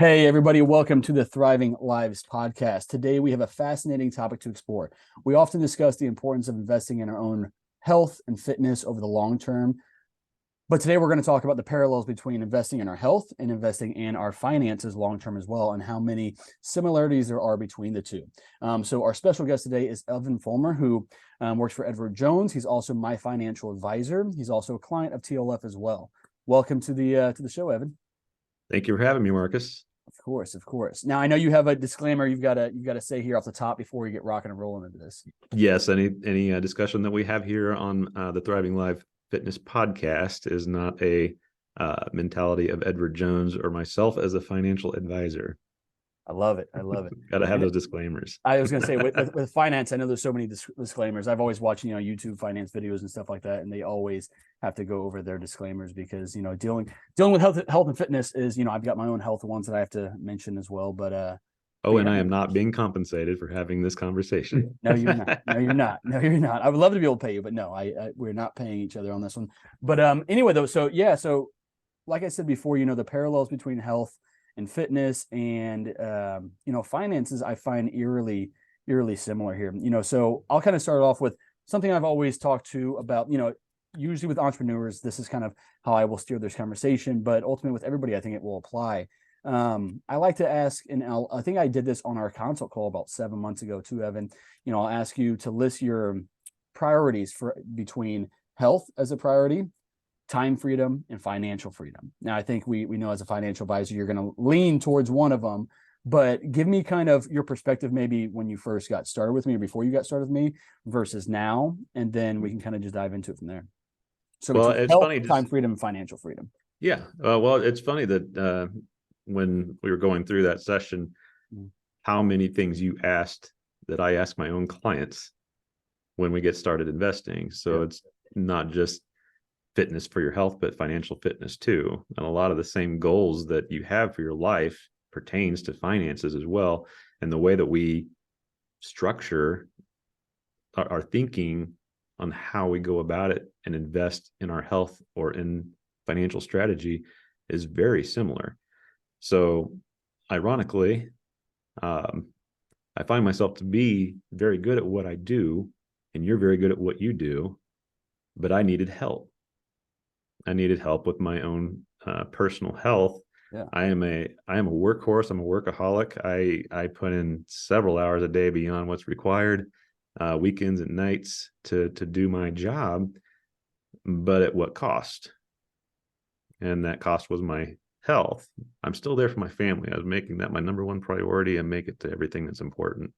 Hey, everybody, welcome to the Thriving Lives podcast. Today, we have a fascinating topic to explore. We often discuss the importance of investing in our own health and fitness over the long term. But today, we're going to talk about the parallels between investing in our health and investing in our finances long term as well, and how many similarities there are between the two. So, our special guest today is Evan Follmer, who works for Edward Jones. He's also my financial advisor. He's also a client of TLF as well. Welcome to the show, Evan. Thank you for having me, Marcus. Of course, of course. Now I know you have a disclaimer you've got to say here off the top before we get rocking and rolling into this. Yes, any discussion that we have here on the Thriving Live Fitness podcast is not a mentality of Edward Jones or myself as a financial advisor. I love it. I love it. Got to have those disclaimers. I was going to say with finance, I know there's so many disclaimers. I've always watched, YouTube finance videos and stuff like that, and they always have to go over their disclaimers because, dealing with health and fitness is, I've got my own health ones that I have to mention as well. But and I am not being compensated for having this conversation. No, you're not. No, you're not. No, you're not. I would love to be able to pay you, but no, we're not paying each other on this one. But anyway, though, so like I said before, the parallels between health and fitness and finances, I find eerily similar here. So I'll kind of start off with something I've always talked to about, usually with entrepreneurs, this is kind of how I will steer this conversation, but ultimately with everybody, I think it will apply. I like to ask, and I think I did this on our consult call about 7 months ago too, Evan. I'll ask you to list your priorities between health as a priority, time freedom, and financial freedom. Now, I think we know as a financial advisor, you're going to lean towards one of them, but give me kind of your perspective, maybe when you first got started with me or before you got started with me versus now, and then we can kind of just dive into it from there. So it's health, funny, time freedom, and financial freedom. Yeah. It's funny that when we were going through that session, how many things you asked that I ask my own clients when we get started investing. So It's not just fitness for your health, but financial fitness too. And a lot of the same goals that you have for your life pertains to finances as well. And the way that we structure our thinking on how we go about it and invest in our health or in financial strategy is very similar. So ironically, I find myself to be very good at what I do, and you're very good at what you do, but I needed help. I needed help with my own personal health. Yeah. I am a workhorse. I'm a workaholic. I put in several hours a day beyond what's required, weekends and nights to do my job, but at what cost? And that cost was my health. I'm still there for my family. I was making that my number one priority and make it to everything that's important.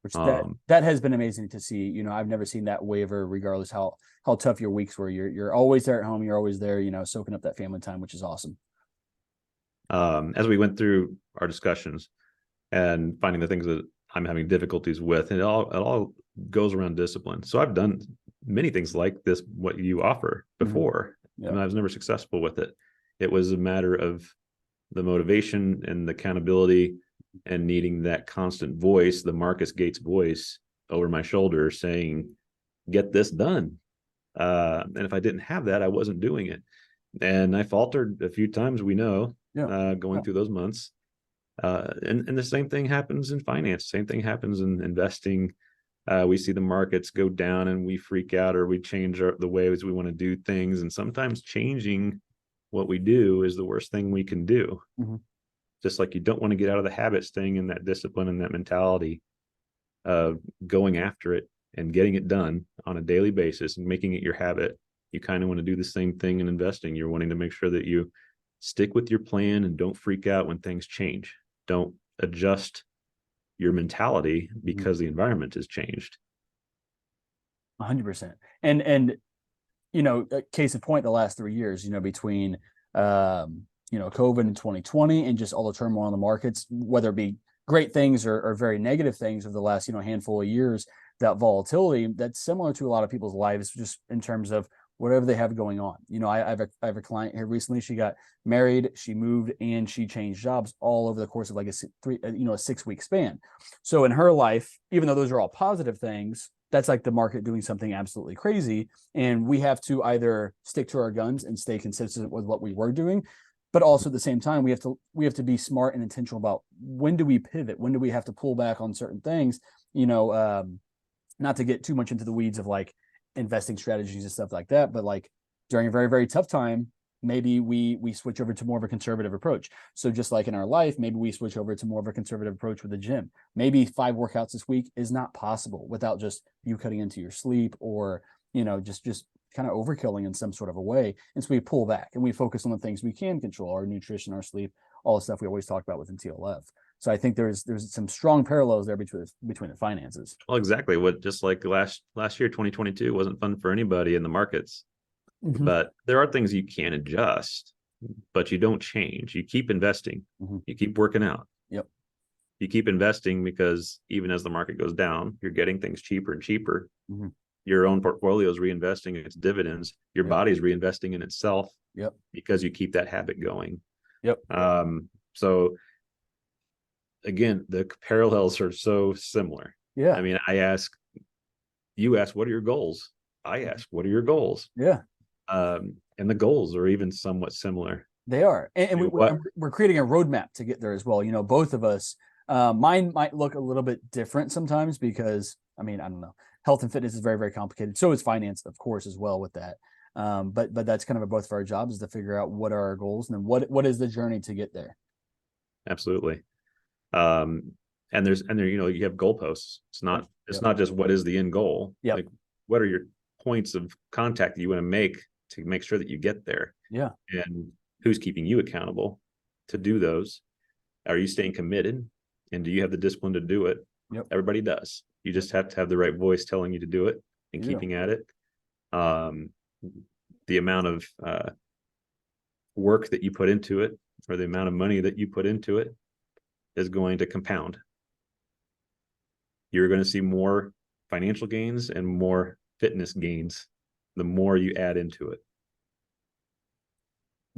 Which that has been amazing to see. I've never seen that waver, regardless how tough your weeks were. You're always there at home. You're always there, soaking up that family time, which is awesome. As we went through our discussions and finding the things that I'm having difficulties with, and it all goes around discipline. So I've done many things like this, what you offer before, and I was never successful with it. It was a matter of the motivation and the accountability and needing that constant voice, the Marcus Gates voice over my shoulder saying, get this done. And if I didn't have that, I wasn't doing it. And I faltered a few times, going through those months. And the same thing happens in finance. Same thing happens in investing. We see the markets go down and we freak out, or we change the ways we want to do things. And sometimes changing what we do is the worst thing we can do. Mm-hmm. Just like you don't want to get out of the habit, staying in that discipline and that mentality of going after it and getting it done on a daily basis and making it your habit. You kind of want to do the same thing in investing. You're wanting to make sure that you stick with your plan and don't freak out when things change. Don't adjust your mentality because the environment has changed. 100%. And case in point, the last 3 years, between COVID in 2020 and just all the turmoil in the markets, whether it be great things or very negative things over the last, handful of years, that volatility, that's similar to a lot of people's lives, just in terms of whatever they have going on. I have a client here recently. She got married, she moved, and she changed jobs all over the course of like a 6-week span. So in her life, even though those are all positive things, that's like the market doing something absolutely crazy. And we have to either stick to our guns and stay consistent with what we were doing, but also at the same time, we have to be smart and intentional about when do we pivot, when do we have to pull back on certain things, not to get too much into the weeds of like investing strategies and stuff like that, but like during a very, very tough time, maybe we switch over to more of a conservative approach. So just like in our life, maybe we switch over to more of a conservative approach with the gym. Maybe 5 workouts this week is not possible without just you cutting into your sleep, or just kind of overkilling in some sort of a way. And so we pull back and we focus on the things we can control: our nutrition, our sleep, all the stuff we always talk about within TLF. So I think there's some strong parallels there between the finances. Well, exactly. What, just like last year, 2022 wasn't fun for anybody in the markets, but there are things you can adjust, but you don't change. You keep investing. You keep working out. Yep. You keep investing because even as the market goes down, you're getting things cheaper and cheaper. Your own portfolio is reinvesting its dividends. Your body's reinvesting in itself. Yep. Because you keep that habit going. Yep. So again, the parallels are so similar. Yeah. I mean, you ask, what are your goals? I ask, what are your goals? Yeah. And the goals are even somewhat similar. They are. And we're creating a roadmap to get there as well. Both of us, mine might look a little bit different sometimes because, I don't know. Health and fitness is very, very complicated. So is finance, of course, as well with that. But that's kind of both of our jobs, is to figure out what are our goals and then what is the journey to get there. Absolutely. And there, you have goalposts. It's not just what is the end goal. Yeah. Like, what are your points of contact that you want to make sure that you get there? Yeah. And who's keeping you accountable to do those? Are you staying committed? And do you have the discipline to do it? Yep. Everybody does. You just have to have the right voice telling you to do it and keeping at it. The amount of work that you put into it, or the amount of money that you put into it, is going to compound. You're going to see more financial gains and more fitness gains the more you add into it.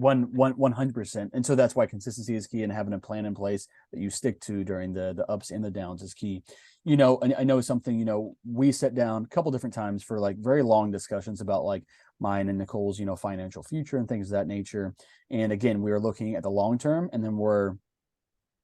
100%. And so that's why consistency is key, and having a plan in place that you stick to during the ups and the downs is key. And I know something, we sat down a couple different times for like very long discussions about like mine and Nicole's, financial future and things of that nature. And again, we were looking at the long term, and then where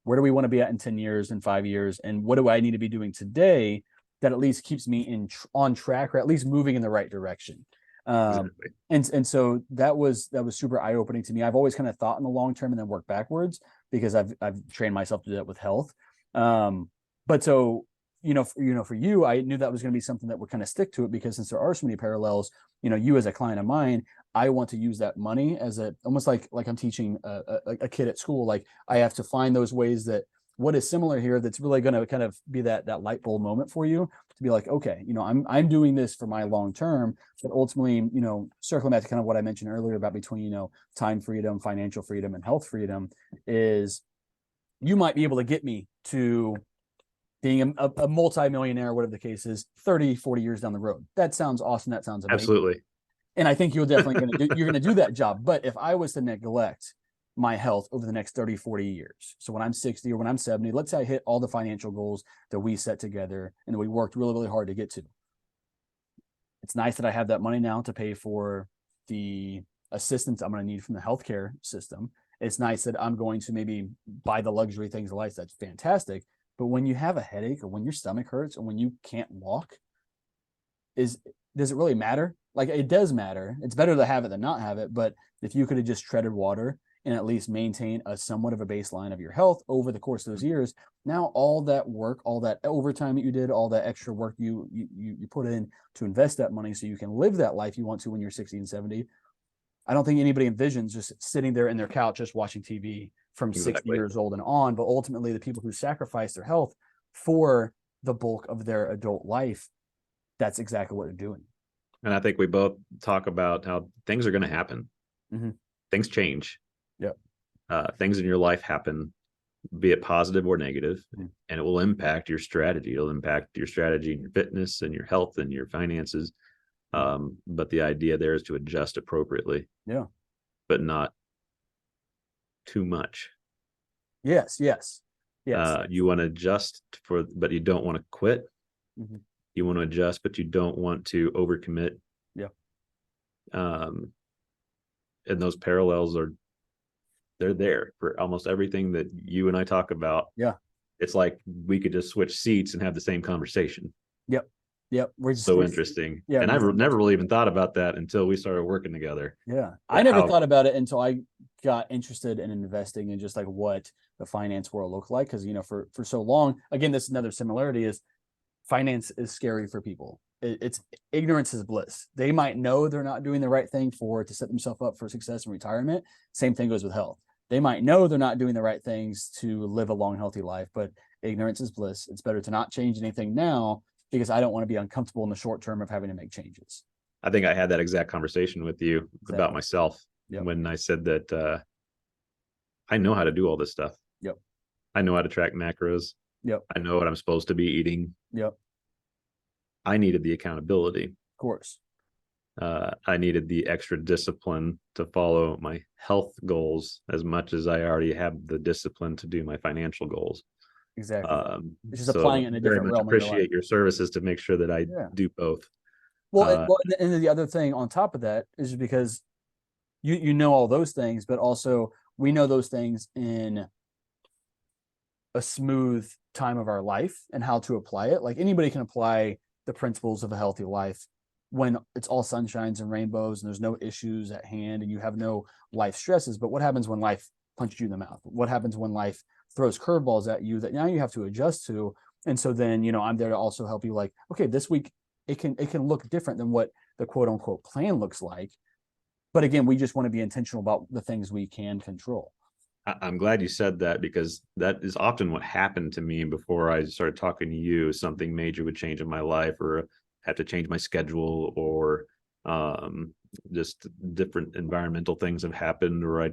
do we want to be at in 10 years and 5 years? And what do I need to be doing today that at least keeps me on track, or at least moving in the right direction? Exactly. And so that was super eye-opening to me. I've always kind of thought in the long term and then worked backwards, because I've trained myself to do that with health. But so, for you, I knew that was going to be something that would kind of stick to it, because since there are so many parallels, you as a client of mine, I want to use that money as almost like I'm teaching a kid at school. Like, I have to find those ways that what is similar here that's really going to kind of be that light bulb moment for you to be like, okay, I'm doing this for my long term, but ultimately, circling back to kind of what I mentioned earlier about between, time freedom, financial freedom, and health freedom, is you might be able to get me to being a multi-millionaire, whatever the case is, 30, 40 years down the road. That sounds awesome. That sounds amazing. Absolutely. And I think you're definitely you're going to do that job. But if I was to neglect my health over the next 30, 40 years, so when I'm 60 or when I'm 70, let's say I hit all the financial goals that we set together and that we worked really, really hard to get to. It's nice that I have that money now to pay for the assistance I'm going to need from the healthcare system. It's nice that I'm going to maybe buy the luxury things of life. That's fantastic. But when you have a headache, or when your stomach hurts, or when you can't walk, does it really matter? Like, it does matter. It's better to have it than not have it. But if you could have just treaded water and at least maintain a somewhat of a baseline of your health over the course of those years, now all that work, all that overtime that you did, all that extra work you put in to invest that money so you can live that life you want to when you're 60 and 70, I don't think anybody envisions just sitting there in their couch just watching TV from 60 years old and on. But ultimately, the people who sacrifice their health for the bulk of their adult life, that's exactly what they're doing. And I think we both talk about how things are going to happen. Mm-hmm. Things change. Yep. Things in your life happen, be it positive or negative, and it will impact your strategy. It'll impact your strategy and your fitness and your health and your finances. But the idea there is to adjust appropriately. Yeah. But not too much. Yes. You want to adjust but you don't want to quit. Mm-hmm. You want to adjust, but you don't want to overcommit. Yeah. And those parallels are they're there for almost everything that you and I talk about. Yeah. It's like we could just switch seats and have the same conversation. Yep. Yep. So interesting. Yeah. And I've never really even thought about that until we started working together. Yeah. I never thought about it until I got interested in investing in just like what the finance world looked like. Cause, for so long, again, this is another similarity is finance is scary for people. It's ignorance is bliss. They might know they're not doing the right thing to set themselves up for success in retirement. Same thing goes with health. They might know they're not doing the right things to live a long, healthy life, but ignorance is bliss. It's better to not change anything now because I don't want to be uncomfortable in the short term of having to make changes. I think I had that exact conversation with you about myself when I said that I know how to do all this stuff. Yep. I know how to track macros. Yep. I know what I'm supposed to be eating. Yep. I needed the accountability. Of course. I needed the extra discipline to follow my health goals as much as I already have the discipline to do my financial goals. Exactly. It's just so applying it in a different realm. Appreciate your services to make sure that I do both. Well, and the other thing on top of that is because you know all those things, but also we know those things in a smooth time of our life and how to apply it. Like anybody can apply the principles of a healthy life when it's all sunshines and rainbows and there's no issues at hand and you have no life stresses. But what happens when life punches you in the mouth? What happens when life throws curveballs at you that now you have to adjust to? And so then, I'm there to also help you like, okay, this week it can look different than what the quote unquote plan looks like. But again, we just want to be intentional about the things we can control. I'm glad you said that because that is often what happened to me before I started talking to you. Something major would change in my life or have to change my schedule or just different environmental things have happened or I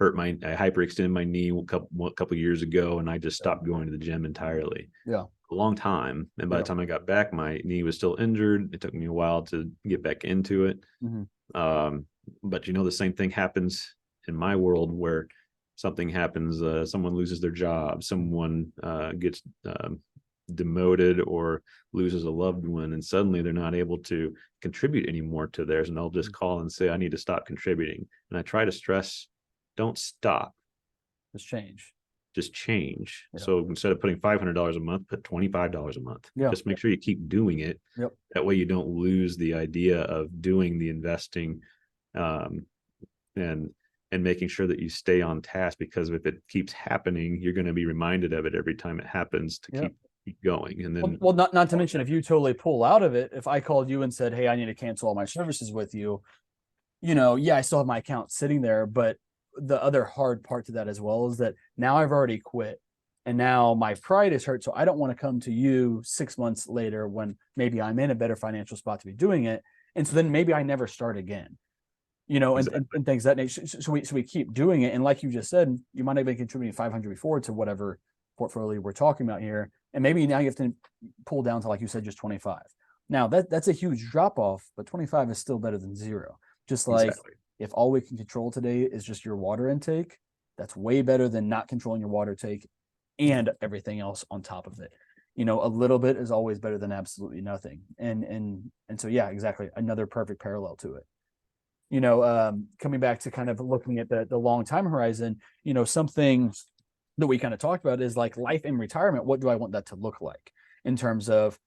hyperextended my knee a couple years ago and I just stopped going to the gym entirely. Yeah. A long time. And by the time I got back, my knee was still injured. It took me a while to get back into it. Mm-hmm. But the same thing happens in my world where something happens, someone loses their job, someone gets demoted or loses a loved one, and suddenly they're not able to contribute anymore to theirs. And they'll just call and say, I need to stop contributing. And I try to stress, don't stop. Just change. Yeah. So instead of putting $500 a month, put $25 a month. Yeah. Just make sure you keep doing it. Yep. That way you don't lose the idea of doing the investing and making sure that you stay on task, because if it keeps happening, you're going to be reminded of it every time it happens to keep going. And then not to mention, if you totally pull out of it, if I called you and said, hey, I need to cancel all my services with you, I still have my account sitting there, but the other hard part to that as well is that now I've already quit and now my pride is hurt. So I don't want to come to you 6 months later when maybe I'm in a better financial spot to be doing it. And so then maybe I never start again, exactly. and things that nature. So we keep doing it. And like you just said, you might have been contributing 500 before to whatever portfolio we're talking about here. And maybe now you have to pull down to, like you said, just 25. Now that's a huge drop off, but 25 is still better than zero. Just like if all we can control today is just your water intake, that's way better than not controlling your water intake and everything else on top of it. A little bit is always better than absolutely nothing. And so, yeah, exactly. Another perfect parallel to it. Coming back to kind of looking at the long time horizon, something that we kind of talked about is like life in retirement. What do I want that to look like in terms of,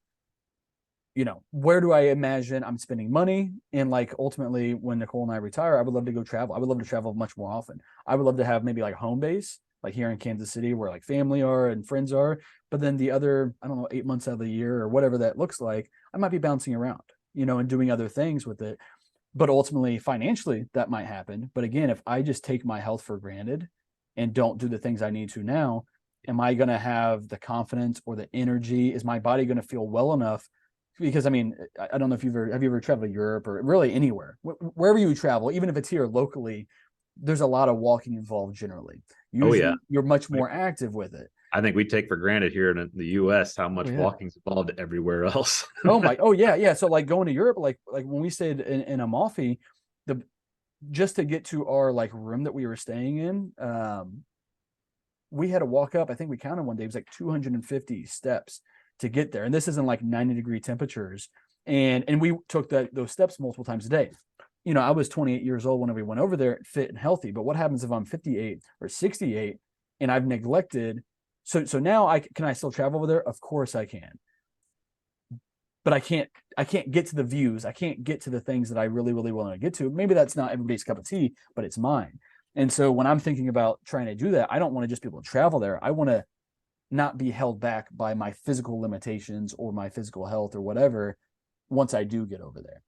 where do I imagine I'm spending money? And like, ultimately when Nicole and I retire, I would love to go travel. I would love to travel much more often. I would love to have maybe like a home base, like here in Kansas City where like family are and friends are. But then the other, 8 months out of the year or whatever that looks like, I might be bouncing around, and doing other things with it. But ultimately, financially, that might happen. But again, if I just take my health for granted and don't do the things I need to now, am I going to have the confidence or the energy? Is my body going to feel well enough? Because I don't know if have you ever traveled to Europe or really anywhere, wherever you travel, even if it's here locally, there's a lot of walking involved generally. Usually you're much more active with it. I think we take for granted here in the US how much walking's involved everywhere else. Yeah. So like going to Europe, like when we stayed in Amalfi, just to get to our like room that we were staying in, we had to walk up. I think we counted one day, it was like 250 steps to get there. And this isn't like 90-degree temperatures. And we took those steps multiple times a day. I was 28 years old whenever we went over there, fit and healthy. But what happens if I'm 58 or 68 and I've neglected? So now can I still travel over there? Of course I can. But I can't get to the views. I can't get to the things that I really, really want to get to. Maybe that's not everybody's cup of tea, but it's mine. And so when I'm thinking about trying to do that, I don't want to just be able to travel there. I want to not be held back by my physical limitations or my physical health or whatever once I do get over there.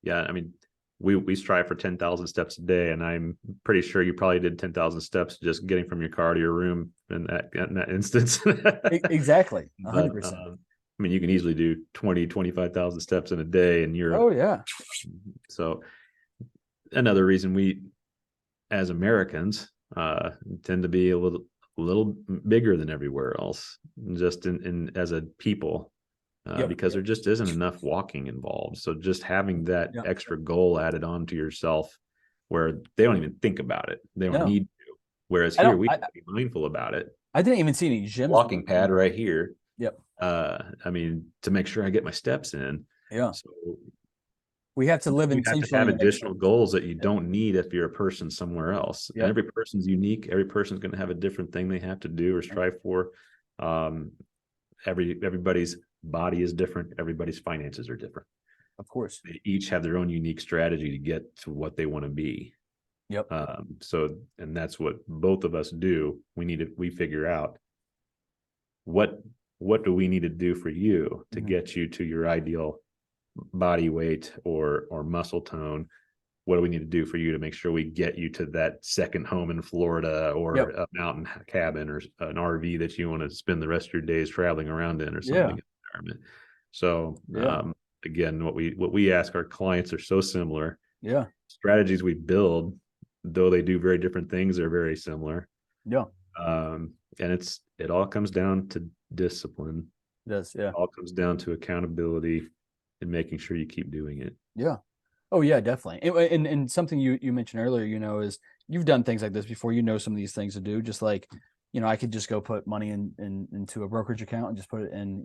Yeah, I mean, we strive for 10,000 steps a day, and I'm pretty sure you probably did 10,000 steps just getting from your car to your room in that instance. Exactly. But 100%. I mean, you can easily do 25,000 steps in a day, and you're Oh yeah. So another reason we, as Americans, tend to be a little bigger than everywhere else, just in as a people. Because there just isn't enough walking involved. So just having that extra goal added on to yourself where they don't even think about it. They don't need to. Whereas here we have to be mindful about it. I didn't even see any gyms. Walking pad right here. Yep. I mean, to make sure I get my steps in. Yeah. So we have to live intentionally. You have to have additional goals that you don't need if you're a person somewhere else. Yep. Every person's unique. Every person's going to have a different thing they have to do or strive for. Everybody's body is different. Everybody's finances are different. Of course. They each have their own unique strategy to get to what they want to be. Yep. And that's what both of us do. We figure out what do we need to do for you to get you to your ideal body weight or muscle tone. What do we need to do for you to make sure we get you to that second home in Florida or a mountain cabin or an RV that you want to spend the rest of your days traveling around in or something. So again, what we ask our clients are so similar. Yeah. Strategies we build, though they do very different things, are very similar. Yeah. And it all comes down to discipline. It does. Yeah. It all comes down to accountability and making sure you keep doing it. Yeah. Oh yeah, definitely. And something you mentioned earlier, is you've done things like this before. Some of these things to do, just like, I could just go put money into a brokerage account and just put it in,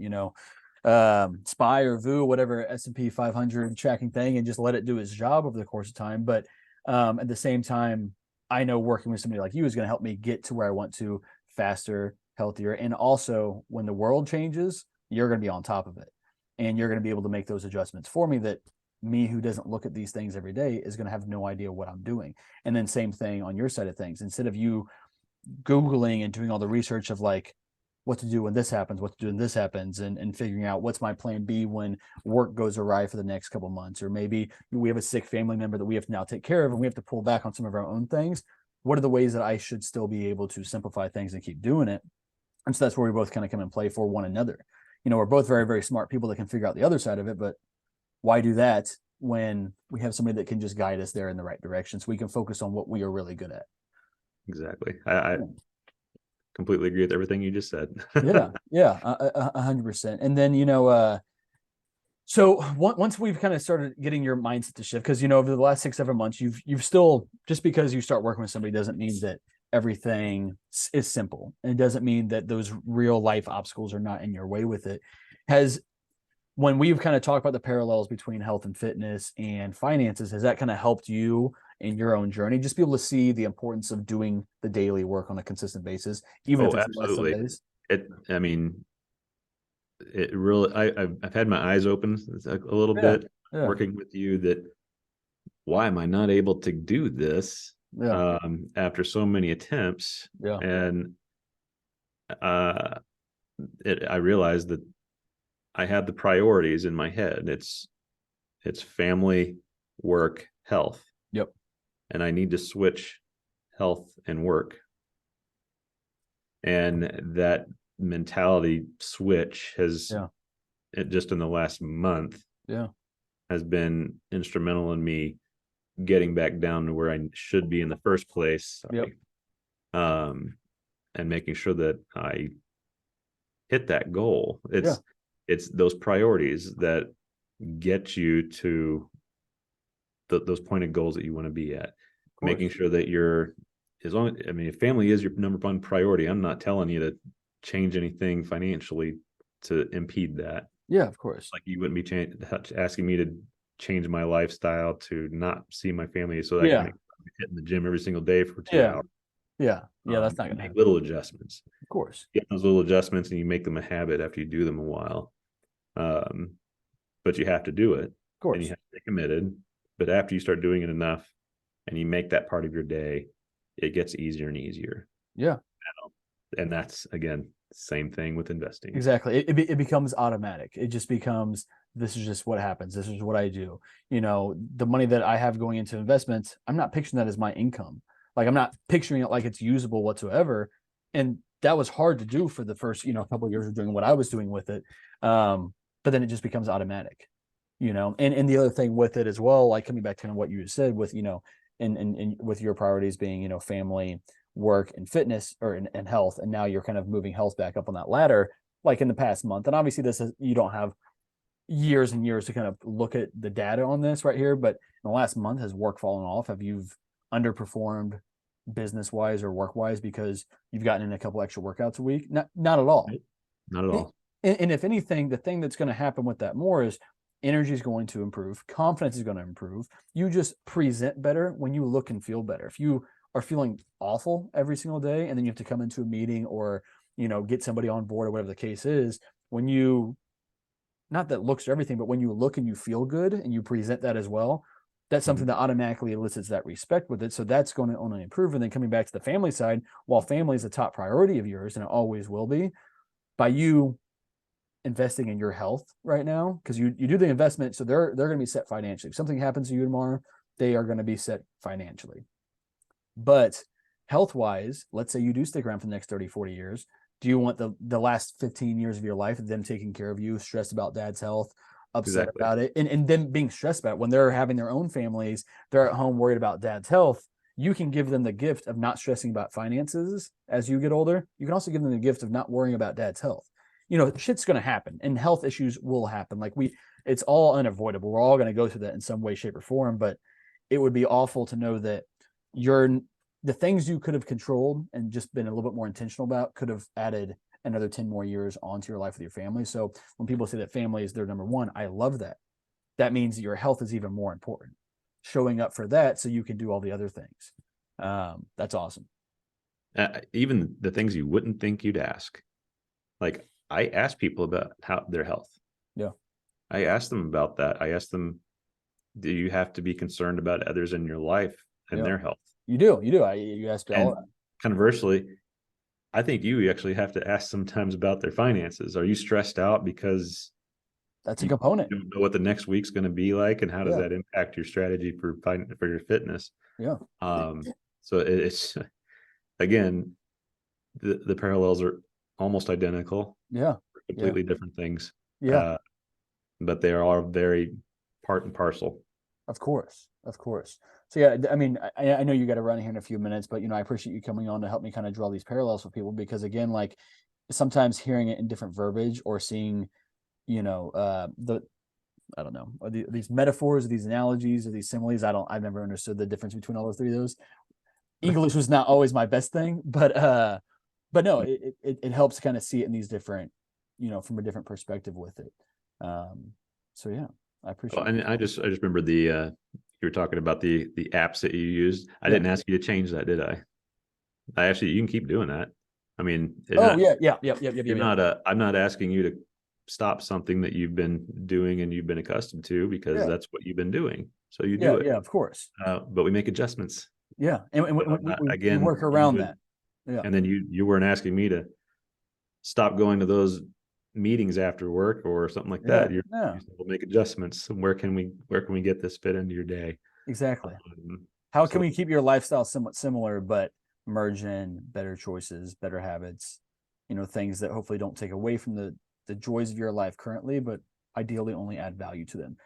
SPY or VU, whatever S&P 500 tracking thing, and just let it do its job over the course of time. But at the same time, I know working with somebody like you is going to help me get to where I want to faster, healthier. And also when the world changes, you're going to be on top of it and you're going to be able to make those adjustments for me that me, who doesn't look at these things every day, is going to have no idea what I'm doing. And then same thing on your side of things. Instead of you Googling and doing all the research of like what to do when this happens, what to do when this happens, and figuring out what's my plan B when work goes awry for the next couple of months, or maybe we have a sick family member that we have to now take care of and we have to pull back on some of our own things. What are the ways that I should still be able to simplify things and keep doing it? And so that's where we both kind of come and play for one another. We're both very, very smart people that can figure out the other side of it, but why do that when we have somebody that can just guide us there in the right direction so we can focus on what we are really good at? Exactly. I completely agree with everything you just said. Yeah, 100%. And then, so once we've kind of started getting your mindset to shift, because, over the last 6-7 months, you've still, just because you start working with somebody doesn't mean that everything is simple. And it doesn't mean that those real life obstacles are not in your way with it. When we've kind of talked about the parallels between health and fitness and finances, has that kind of helped you in your own journey? Just be able to see the importance of doing the daily work on a consistent basis, even if it's absolutely. less some days. It really, I've had my eyes open a little bit working with you, that why am I not able to do this after so many attempts? And I realized that I had the priorities in my head. It's family, work, health. Yep. And I need to switch health and work. And that mentality switch has just in the last month has been instrumental in me getting back down to where I should be in the first place. And making sure that I hit that goal. It's those priorities that get you to those pointed goals that you want to be at. Making sure that if family is your number one priority, I'm not telling you to change anything financially to impede that. Yeah, of course. Like you wouldn't be asking me to change my lifestyle to not see my family so that I can Yeah. make hitting the gym every single day for 2 hours. Yeah. That's not You gonna make happen. little adjustments. Of course. You get those little adjustments and you make them a habit after you do them a while. Um, but you have to do it, Of and you course. have to stay committed. But after you start doing it enough and you make that part of your day, it gets easier and easier. Yeah. And that's, again, same thing with investing. Exactly. It becomes automatic. It just becomes, this is just what happens. This is what I do. The money that I have going into investments, I'm not picturing that as my income. Like, I'm not picturing it like it's usable whatsoever. And that was hard to do for the first, couple of years of doing what I was doing with it. But then it just becomes automatic, and the other thing with it as well, like coming back to what you said with, and with your priorities being, family, work, and fitness, or and health, and now you're kind of moving health back up on that ladder, like in the past month. And obviously this is, you don't have years and years to kind of look at the data on this right here, but in the last month, has work fallen off? Have you underperformed business wise or work wise because you've gotten in a couple extra workouts a week? Not at all. Not at all. And if anything, the thing that's going to happen with that more is energy is going to improve, confidence is going to improve. You just present better when you look and feel better. If you are feeling awful every single day, and then you have to come into a meeting or, get somebody on board or whatever the case is, when you, not that looks are everything, but when you look and you feel good and you present that as well, that's something that automatically elicits that respect with it. So that's going to only improve. And then coming back to the family side, while family is a top priority of yours, and it always will be, by you investing in your health right now, because you do the investment, so they're going to be set financially. If something happens to you tomorrow, they are going to be set financially. But health wise, let's say you do stick around for the next 30, 40 years. Do you want the last 15 years of your life of them taking care of you, stressed about dad's health, upset Exactly. about it, and them being stressed about it when they're having their own families, they're at home worried about dad's health? You can give them the gift of not stressing about finances as you get older. You can also give them the gift of not worrying about dad's health. Shit's going to happen, and health issues will happen. Like, it's all unavoidable. We're all going to go through that in some way, shape, or form. But it would be awful to know that the things you could have controlled and just been a little bit more intentional about could have added another 10 more years onto your life with your family. So when people say that family is their number one, I love that. That means that your health is even more important. Showing up for that so you can do all the other things. That's awesome. Even the things you wouldn't think you'd ask. Like, I ask people about how their health. Yeah. I ask them about that. I ask them, do you have to be concerned about others in your life and their health? You do. You ask all And conversely, I think you actually have to ask sometimes about their finances. Are you stressed out because that's a you component. don't know what the next week's going to be like, and how does that impact your strategy for your fitness? Yeah. So it's, again, the parallels are almost identical. Yeah. Completely different things. Yeah. But they are all very part and parcel. Of course. So yeah, I mean, I know you got to run here in a few minutes, but I appreciate you coming on to help me kind of draw these parallels with people, because again, like, sometimes hearing it in different verbiage or seeing, I don't know, these metaphors, or these analogies, or these similes. I've never understood the difference between all three of those. English was not always my best thing, but no, it helps kind of see it in these different, from a different perspective with it. So yeah, I appreciate it. And I just remember you were talking about the apps that you used. I didn't ask you to change that, did I? You can keep doing that. I mean, I'm not asking you to stop something that you've been doing and you've been accustomed to, because that's what you've been doing. So you do it. Yeah, of course. But we make adjustments. Yeah, and we work around that. Yeah, and then you weren't asking me to stop going to those meetings after work or something like that. You will make adjustments. Where can we get this fit into your day? Exactly. How can we keep your lifestyle somewhat similar, but merge in better choices, better habits, things that hopefully don't take away from the joys of your life currently, but ideally only add value to them.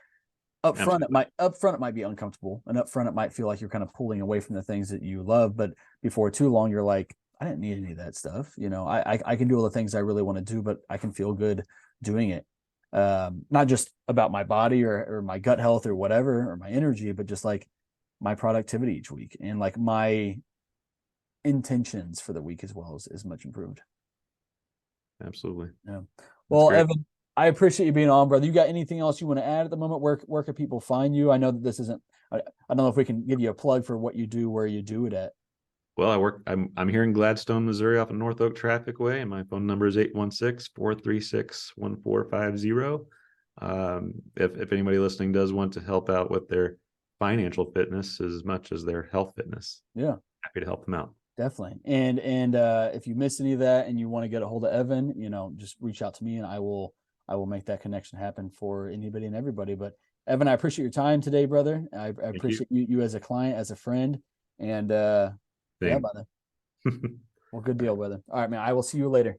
Up front it might be uncomfortable, and up front it might feel like you're kind of pulling away from the things that you love, but before too long you're like, I didn't need any of that stuff. I can do all the things I really want to do, but I can feel good doing it. Not just about my body or my gut health or whatever, or my energy, but just like my productivity each week, and like my intentions for the week as well is much improved. Absolutely. Yeah. Well, Evan, I appreciate you being on, brother. You got anything else you want to add at the moment? Where can people find you? I know that this isn't. I don't know if we can give you a plug for what you do, where you do it at. Well, I'm here in Gladstone, Missouri off of North Oak Traffic Way, and my phone number is 816-436-1450. If anybody listening does want to help out with their financial fitness as much as their health fitness, Yeah, happy to help them out. definitely. And if you missed any of that and you want to get a hold of Evan, just reach out to me and I will make that connection happen for anybody and everybody. But Evan, I appreciate your time today, brother. I appreciate you as a client, as a friend, and yeah, Same. brother. Well, good deal, brother. All right, man. I will see you later.